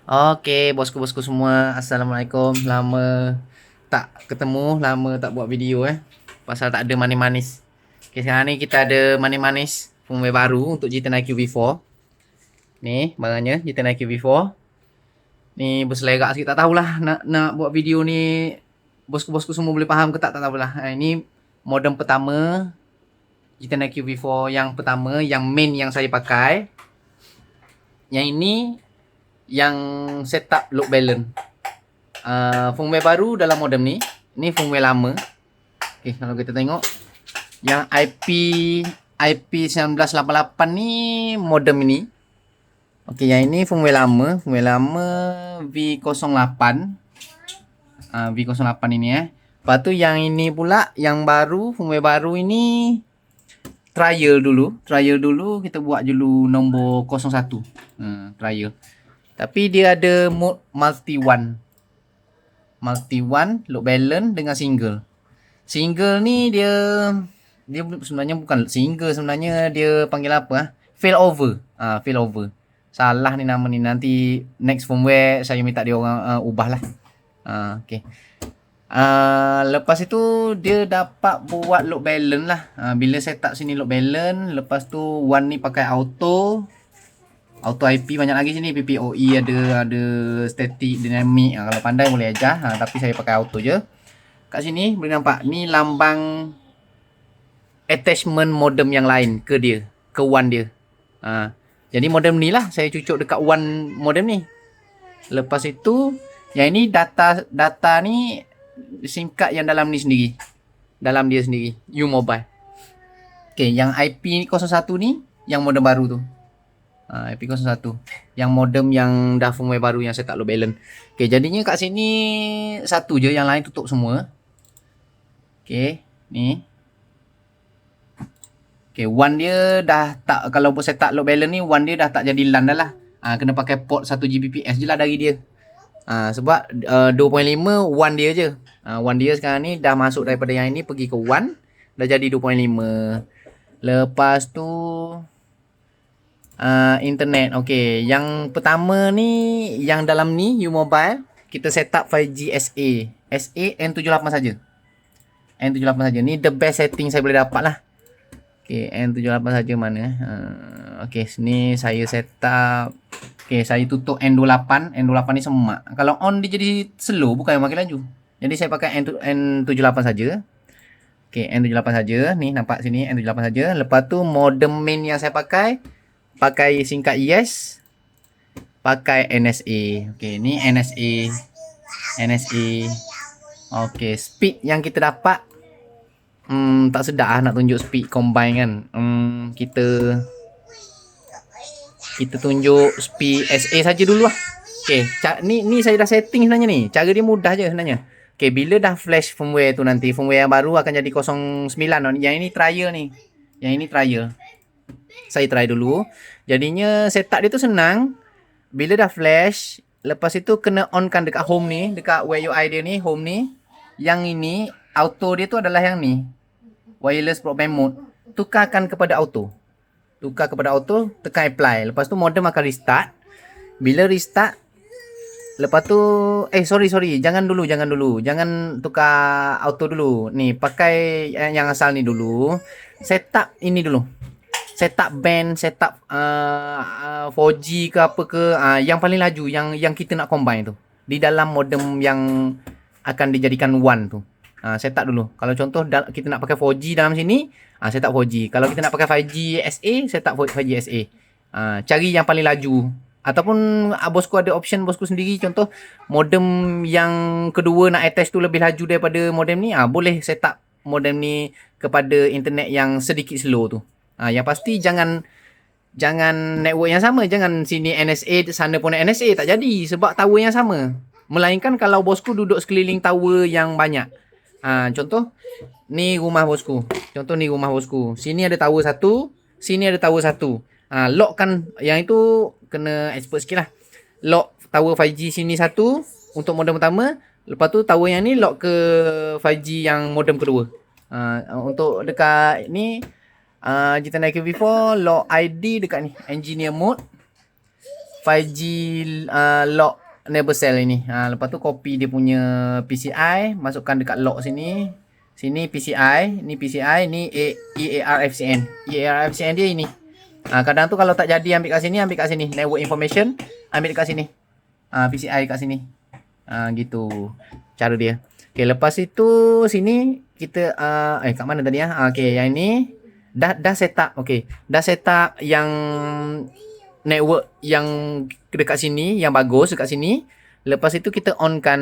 Oke, bosku-bosku semua, Assalamualaikum. Lama tak ketemu, lama tak buat video pasal tak ada manis-manis. Oke, sekarang ni kita ada manis-manis firmware baru untuk G10 IQ V4. Ni barangnya G10 IQ V4. Ni berselerak sikit, tak tahulah nak buat video ni bosku-bosku semua boleh faham ke tak tahulah. Ini modem pertama G10 IQ V4 yang pertama, yang main yang saya pakai. Yang ini yang setup load balance. Firmware baru dalam modem ni. Ni firmware lama. Okay, kalau kita tengok yang IP1988 ni modem ini. Okay, yang ini firmware lama V08. V08 ini Lepas tu yang ini pula yang baru, firmware baru ini trial dulu kita buat dulu nombor 01. Trial. Tapi dia ada mode multi one load balance dengan single. Single ni dia sebenarnya bukan single, sebenarnya dia panggil apa? Failover. Failover. Salah ni nama ni, nanti next firmware saya minta dia orang ubah lah. Okay. Lepas itu dia dapat buat load balance lah. Bila setup sini load balance, lepas tu one ni pakai auto IP banyak lagi sini, PPOE ada static, dynamic. Kalau pandai boleh ajar, tapi saya pakai auto je. Kat sini boleh nampak ni lambang attachment modem yang lain ke dia, ke one dia. Jadi modem ni lah saya cucuk dekat one modem ni. Lepas itu yang ini data ni SIM card yang dalam ni sendiri. Dalam dia sendiri, U-Mobile. Okay, yang IP01 ni yang modem baru tu. IP01 yang modem yang dah firmware baru yang saya tak load balance. Okay, jadinya kat sini satu je, yang lain tutup semua. Okay, ni. Okay, one dia dah tak, kalau saya tak load balance ni, one dia dah tak jadi LAN dah lah. Kena pakai port 1 Gbps je lah dari dia. Sebab 2.5 one dia je. One dia sekarang ni dah masuk daripada yang ini pergi ke one, dah jadi 2.5. Lepas tu internet. Okey, yang pertama ni yang dalam ni U-Mobile kita set up 5G SA. SA N78 saja. N78 saja. Ni the best setting saya boleh dapat lah. Okey, N78 saja mana? Okey, sini saya set up. Okay, saya tutup N28. N28 ni semak. Kalau on dia jadi slow, bukan yang makin laju. Jadi saya pakai N78 saja. Okay, N78 saja. Ni nampak sini N78 saja. Lepas tu modem main yang saya pakai singkat yes. Pakai NSA. Okay, ni NSA. Okay, speed yang kita dapat tak sedap lah nak tunjuk speed combine kan. Kita tunjuk speed SA saja dulu lah. Okay, ni saya dah setting sebenarnya ni. Cara dia mudah je sebenarnya. Okay, bila dah flash firmware tu nanti, firmware yang baru akan jadi 09. Yang ini trial ni. Yang ini trial. Saya try dulu. Jadinya setup dia tu senang. Bila dah flash, lepas itu kena onkan dekat home ni, dekat Wear UI dia ni, home ni. Yang ini, auto dia tu adalah yang ni. Wireless broadband mode. Tukarkan kepada auto. Tekan apply. Lepas tu modem akan restart. Bila restart, lepas tu sorry, jangan dulu. Jangan tukar auto dulu. Ni pakai yang asal ni dulu. Setup ini dulu. Setup band, setup 4G ke apa ke, yang paling laju yang kita nak combine tu. Di dalam modem yang akan dijadikan one tu. Setup dulu. Kalau contoh kita nak pakai 4G dalam sini, setup 4G. Kalau kita nak pakai 5G SA, setup 5G SA. Cari yang paling laju. Ataupun bosku ada option bosku sendiri. Contoh modem yang kedua nak attach tu lebih laju daripada modem ni, boleh setup modem ni kepada internet yang sedikit slow tu. Yang pasti jangan network yang sama. Jangan sini NSA, sana pun NSA. Tak jadi sebab tower yang sama. Melainkan kalau bosku duduk sekeliling tower yang banyak. Contoh ni rumah bosku. Sini ada tower satu, sini ada tower satu. Lock kan yang itu kena expert sikit lah. Lock tower 5G sini satu untuk modem pertama. Lepas tu tower yang ni lock ke 5G yang modem kedua. Untuk dekat ni G10 IQ V4 lock ID dekat ni engineer mode. 5G lock enable cell ini. Lepas tu copy dia punya PCI, masukkan dekat lock sini. Sini PCI, ni PCI, ni EARFCN. EARFCN dia ini. Kadang tu kalau tak jadi ambil kat sini, ambil kat sini. Network information, ambil dekat sini. PCI kat sini. Gitu cara dia. Okay, lepas itu sini kita kat mana tadi ya? Okay, yang ini dah setup. Okay, dah setup yang network yang dekat sini, yang bagus dekat sini. Lepas itu kita onkan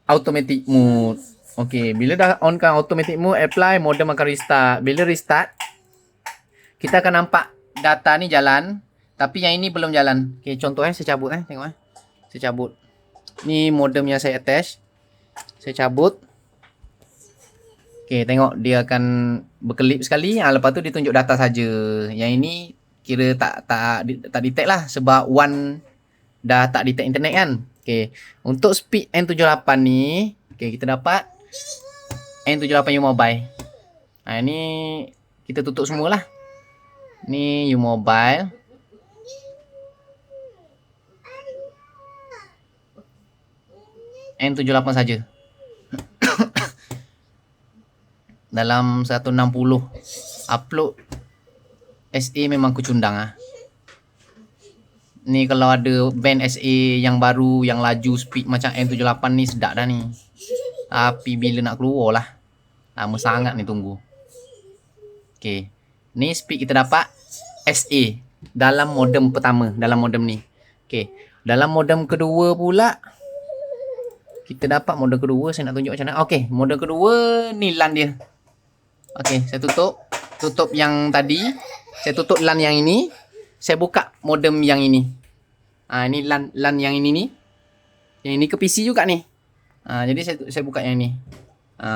automatic mode. Okay, bila dah onkan automatic mode, apply, modem akan restart. Bila restart, kita akan nampak data ni jalan, tapi yang ini belum jalan. Okay, contoh saya cabut tengok saya cabut. Ni modem yang saya attach. Saya cabut. Okay, tengok dia akan berkelip sekali. Lepas tu dia tunjuk data saja. Yang ini kira tak detect lah, sebab one dah tak detect internet kan. Okay, untuk speed N78 ni, okay, kita dapat N78 U Mobile. Ini kita tutup semualah. Ni U Mobile. N78 saja. Dalam 160 upload SA memang kucundang Ni kalau ada band SA yang baru, yang laju speed macam N78 ni sedap dah ni. Tapi bila nak keluar lah, lama sangat ni tunggu. Okay, ni speed kita dapat SA dalam modem pertama, dalam modem ni. Okay, dalam modem kedua pula kita dapat modem kedua. Saya nak tunjuk macam mana. Okay, modem kedua ni LAN dia. Okay, saya tutup yang tadi. Saya tutup LAN yang ini. Saya buka modem yang ini. Ini LAN yang ini ni. Yang ini ke PC juga ni. Jadi saya buka yang ini.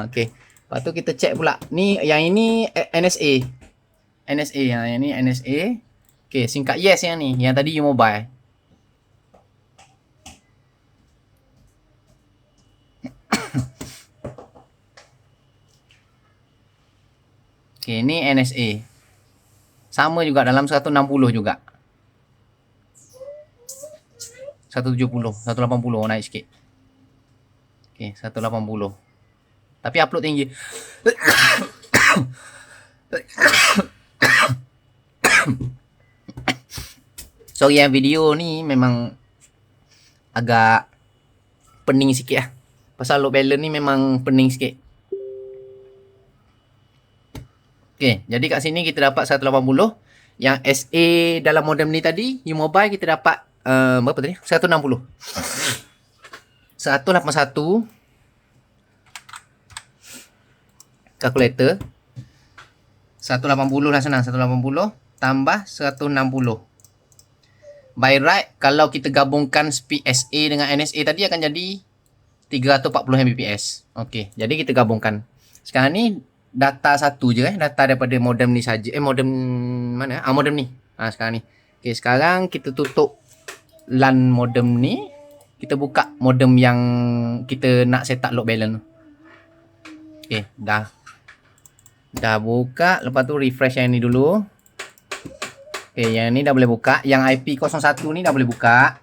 Okay. Lepas tu kita check pula. Ni yang ini NSA. NSA. Yang ini NSA. Okay, singkat yes yang ni. Yang tadi U Mobile. Okay, ni NSA. Sama juga dalam 160 juga. 170, 180 naik sikit. Okay, 180. Tapi upload tinggi. Sorry video ni memang agak pening sikit Pasal load balance ni memang pening sikit. Okay, jadi kat sini kita dapat 180. Yang SA dalam modem ni tadi, U Mobile kita dapat berapa tadi? 160. 181. Kalkulator. 180 lah senang. 180 tambah 160. By right, kalau kita gabungkan speed SA dengan NSA tadi akan jadi 340 Mbps. Okay, jadi kita gabungkan. Sekarang ni data satu je data daripada modem ni saja. Modem mana? Modem ni. Sekarang ni. Okay, sekarang kita tutup LAN modem ni. Kita buka modem yang kita nak set up load balance. Okay, dah buka. Lepas tu refresh yang ni dulu. Okay, yang ni dah boleh buka. Yang IP01 ni dah boleh buka.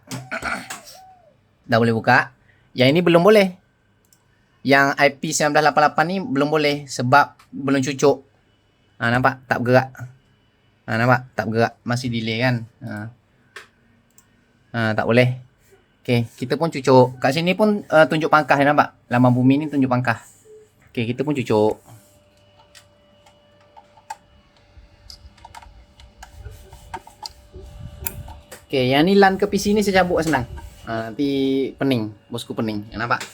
Dah boleh buka. Yang ini belum boleh. Yang IP1988 ni belum boleh sebab belum cucuk. Nampak? Tak bergerak. Nampak? Tak bergerak. Masih delay kan? Tak boleh. Okay, kita pun cucuk. Kat sini pun tunjuk pangkah, nampak? Laman bumi ni tunjuk pangkah. Okay, kita pun cucuk. Okay, yang ni LAN ke PC ni saya cabut senang. Nanti pening. Bosku pening. Nampak?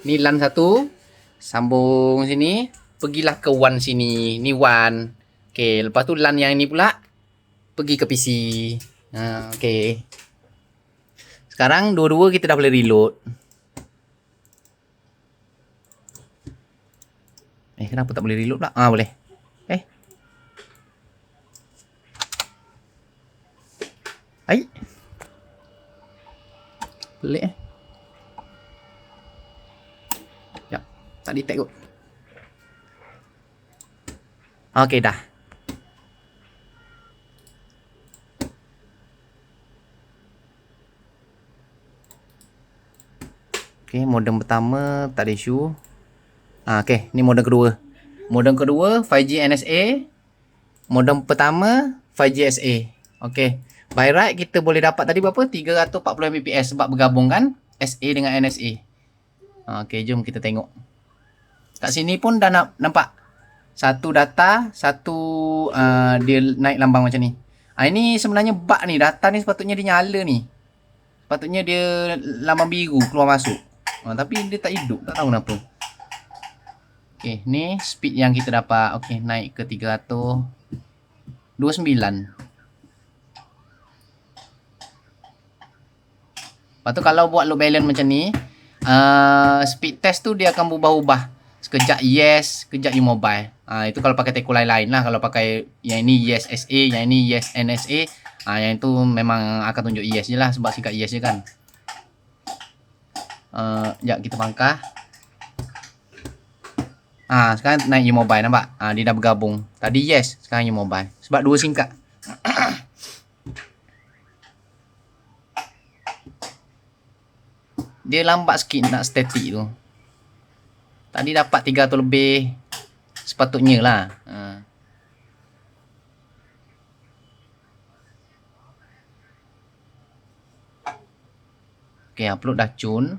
Ni LAN satu. Sambung sini. Pergilah ke WAN sini. Ni WAN. Okay, lepas tu LAN yang ini pula pergi ke PC. Okay. Sekarang dua-dua kita dah boleh reload. Kenapa tak boleh reload pula? Boleh. Hai. Pelik Sekejap. Tak detect kot. Okay, dah. Okey, modem pertama tak ada isu. Okey, ni modem kedua. Modem kedua 5G NSA. Modem pertama 5G SA. Okey. By right kita boleh dapat tadi berapa? 340 Mbps sebab bergabungkan SA dengan NSA. Okey, jom kita tengok. Kat sini pun dah nampak. Satu data, satu dia naik lambang macam ni. Ini sebenarnya bug ni. Data ni sepatutnya dia nyala ni. Sepatutnya dia lambang biru keluar masuk. Tapi dia tak hidup. Tak tahu kenapa. Okey, ni speed yang kita dapat. Okey, naik ke 329. Lepas tu kalau buat load balance macam ni, speed test tu dia akan berubah-ubah. Sekejap yes, sekejap you mobile. Itu kalau pakai teko lain-lain lah. Kalau pakai yang ini yes SA, yang ini yes NSA, yang itu memang akan tunjuk yes je lah sebab singkat yes je kan. Sekejap kita pangkah. Sekarang naik U-Mobile, nampak? Dia dah bergabung. Tadi yes, sekarang U-Mobile. Sebab dua singkat. Dia lambat sikit nak static tu. Tadi dapat 300 lebih. Sepatutnya lah. Okay, upload dah cun.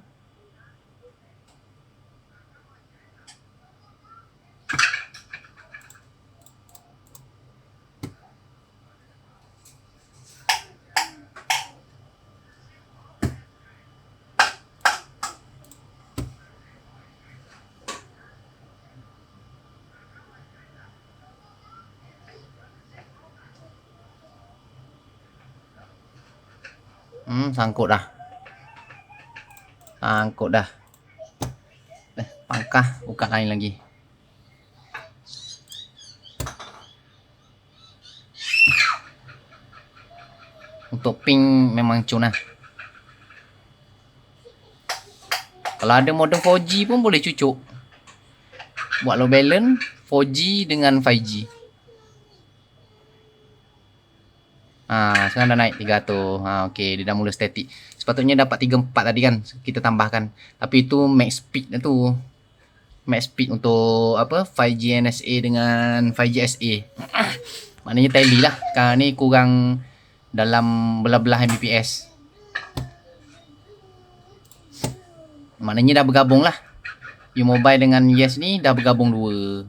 Sangkut dah. Sangkut dah. Pangkah, buka lain lagi. Untuk ping memang cun lah. Kalau ada modem 4G pun boleh cucuk. Buat load balance 4G dengan 5G. Sekarang dah naik 300. Okey, dia dah mula static. Sepatutnya dapat 34 tadi kan. Kita tambahkan. Tapi itu max speed dah tu. Max speed untuk apa? 5G NSA dengan 5G SA. Maknanya tally lah. Sekarang ni kurang dalam belah-belah Mbps. Maknanya dah bergabung lah. U-Mobile dengan Yes ni dah bergabung dua.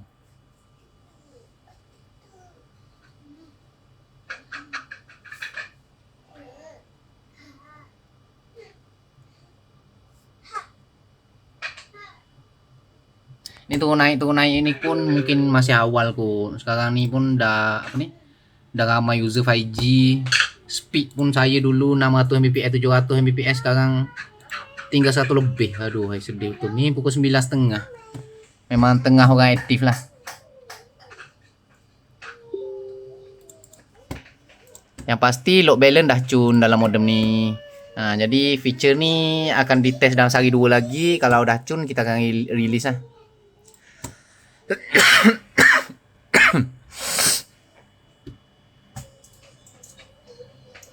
Ni turun naik ini pun mungkin masih awal kot. Sekarang ni pun dah apa ni? Dah ramai user 5G. Speed pun saya dulu 600 Mbps, 700 Mbps, sekarang tinggal 1 lebih. Aduh, sedih betul. Ni pukul 9.30. Memang tengah orang aktif lah. Yang pasti load balance dah cun dalam modem ni. Jadi feature ni akan dites dalam sehari 2 lagi. Kalau dah cun kita akan release lah.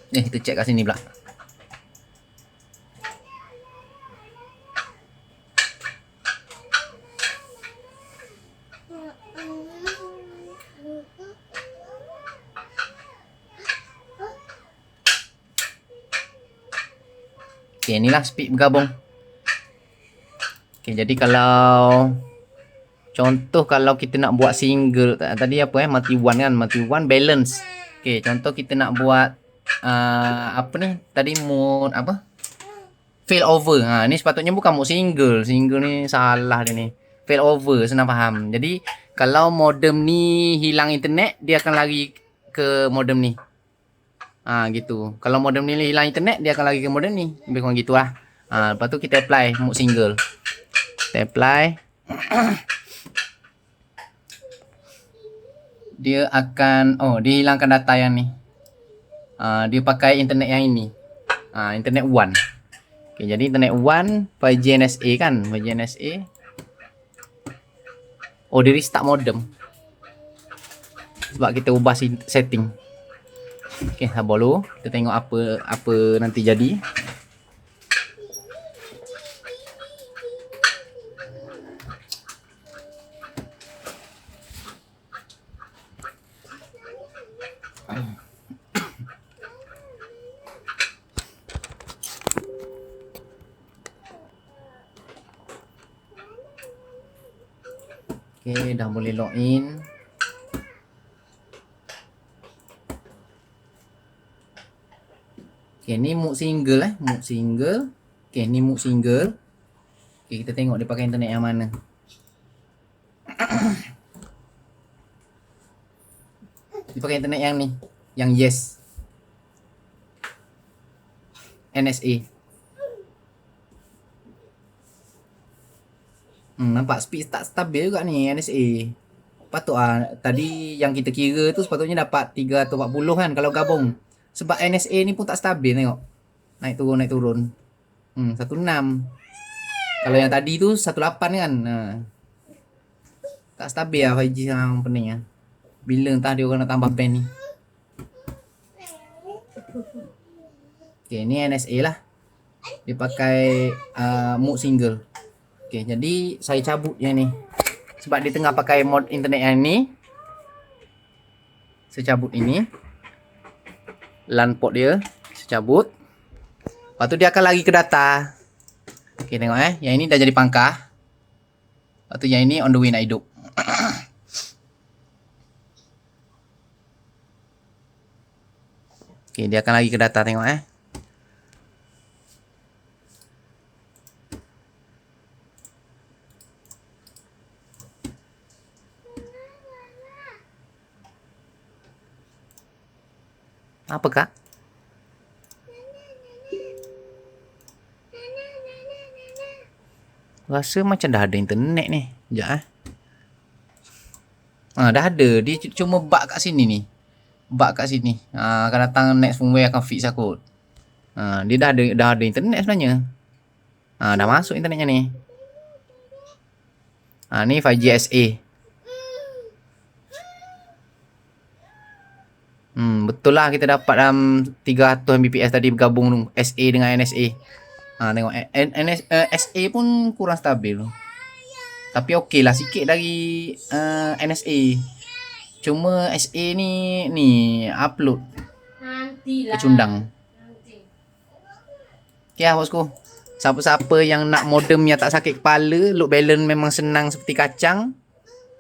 Kita cek kat sini pula. Inilah speed bergabung. Jadi kalau contoh kalau kita nak buat single tadi apa multi one kan, multi one balance. Contoh kita nak buat apa ni tadi mode apa? Failover. Ni sepatutnya bukan mode single. Single ni salah dia ni. Failover, senang faham. Jadi kalau modem ni hilang internet, dia akan lari ke modem ni. Gitu. Kalau modem ni hilang internet, dia akan lari ke modem ni. Lebih kurang gitulah. Lepas tu kita apply mode single. Kita apply. Dia akan dia hilangkan data yang ni. Dia pakai internet yang ini. Internet one. Jadi internet one 5G NSA kan, 5G NSA. Dia restart modem. Sebab kita ubah setting. Sabar dulu. Kita tengok apa nanti jadi. Okey, dah boleh login. Okey, ni mood single mood single. Okey, ni mood single. Okey, kita tengok dia pakai internet yang mana. Dia pakai internet yang ni, yang Yes. NSA. Nampak speed tak stabil juga ni NSA. Patut tadi yang kita kira tu sepatutnya dapat 340 kan kalau gabung. Sebab NSA ni pun tak stabil tengok. Naik turun. 16. Kalau yang tadi tu 18 kan. Tak stabil lah 5G yang pening lah. Bila entah dia orang nak tambah band ni. Okay, ni NSA lah. Dia pakai mode single. Okay, jadi saya cabut yang ni. Sebab dia tengah pakai mod internet yang ni. Saya cabut ini. LAN port dia. Saya cabut. Lepas tu dia akan lari ke data. Okay, tengok yang ini dah jadi pangkah. Lepas tu yang ini on the way nak hidup. Okay, dia akan lari ke data, tengok Apa kak? Rasa macam dah ada internet ni. Sekejap dah ada. Dia cuma bug kat sini ni. Bug kat sini. Akan datang next firmware akan fix aku. Dia dah ada internet sebenarnya. Dah masuk internetnya ni. Ni 5G SA. Betul lah kita dapat 300 Mbps tadi bergabung SA dengan NSA. Tengok SA pun kurang stabil. Tapi okey lah sikit dari NSA. Cuma SA ni upload kecundang. Okay lah bosku. Siapa-siapa yang nak modem yang tak sakit kepala, load balance memang senang seperti kacang.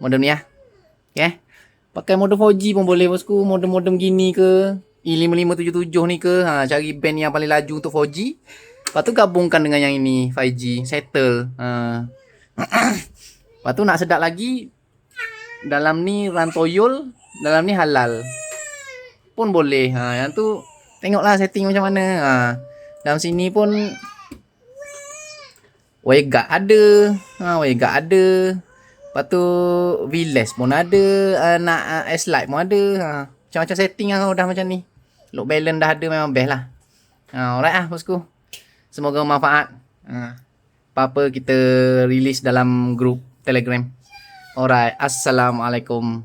Modem ni Okay. Pakai modem 4G pun boleh bosku. Modem-modem gini ke, E5577 ni ke, cari band yang paling laju untuk 4G. Lepas tu gabungkan dengan yang ini 5G, settle. Lepas tu nak sedap lagi, dalam ni rantoyol, dalam ni halal pun boleh. Yang tu tengoklah setting macam mana. Dalam sini pun WiGuard ada, WiGuard ada. Lepas tu VLAS pun ada, nak S-Lite pun ada. Macam-macam setting lah dah macam ni. Load balance dah ada, memang best lah. Alright lah bosku. Semoga bermanfaat. Apa-apa kita release dalam grup Telegram. Alright, Assalamualaikum.